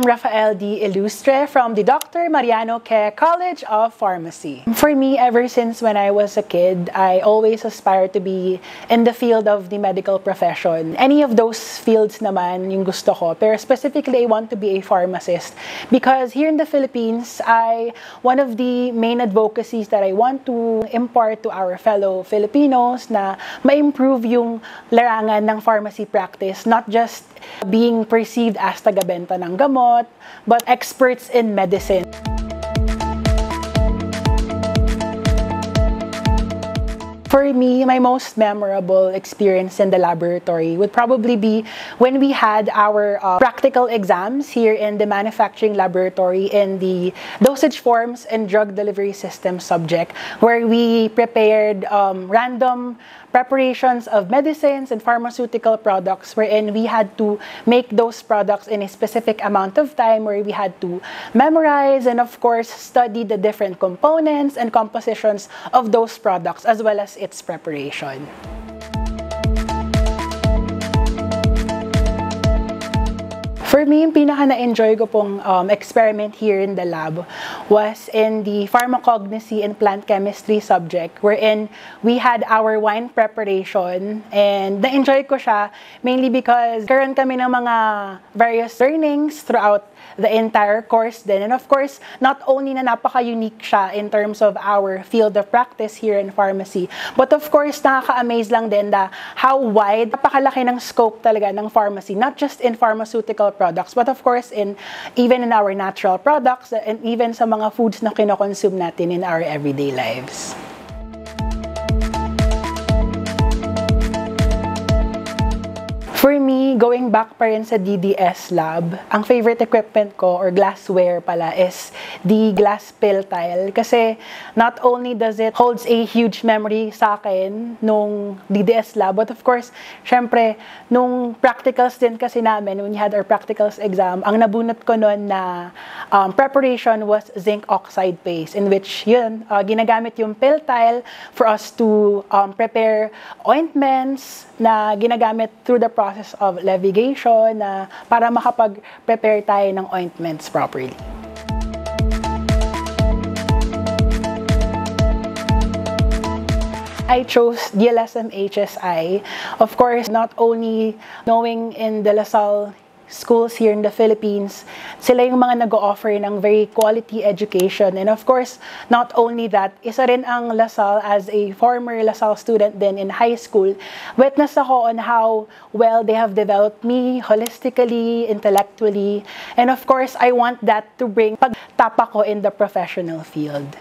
I'm Rafael D. Ilustre from the Dr. Mariano Ke College of Pharmacy. For me, ever since when I was a kid, I always aspired to be in the field of the medical profession. Any of those fields naman yung gusto ko, pero specifically I want to be a pharmacist because here in the Philippines, one of the main advocacies that I want to impart to our fellow Filipinos na ma-improve yung larangan ng pharmacy practice, not just being perceived as taga-benta ng gamot, but experts in medicine. For me, my most memorable experience in the laboratory would probably be when we had our practical exams here in the manufacturing laboratory in the dosage forms and drug delivery system subject, where we prepared random preparations of medicines and pharmaceutical products, wherein we had to make those products in a specific amount of time, where we had to memorize and of course study the different components and compositions of those products as well as its preparation. For me, yung pinaka na-enjoy ko pong experiment here in the lab was in the pharmacognosy and plant chemistry subject, wherein we had our wine preparation, and na-enjoy ko siya mainly because karoon kami ng mga various learnings throughout the entire course din. And of course, not only na napaka-unique siya in terms of our field of practice here in pharmacy, but of course, nakaka-amaze lang din na how wide, napakalaki ng scope talaga ng pharmacy, not just in pharmaceutical products, but of course, even in our natural products, and even sa mga foods na kinokonsume natin in our everyday lives. For me, going back pa rin sa DDS lab, ang favorite equipment ko or glassware pala is the glass pill tile. Kasi not only does it holds a huge memory sa akin nung DDS lab, but of course, syempre, nung practicals din kasi namin, when we had our practicals exam, ang nabunot ko noon na preparation was zinc oxide paste, in which yun, ginagamit yung pill tile for us to prepare ointments na ginagamit through the process of levigation na para makapag-prepare tayo ng ointments properly. I chose DLSM HSI. Of course, not only knowing in the LaSalle schools here in the Philippines, sila yung mga nag-o-offer ng very quality education. And of course, not only that, isa rin ang LaSalle as a former LaSalle student din in high school. Witness ako on how well they have developed me holistically, intellectually, and of course, I want that to bring pagtapa ko in the professional field.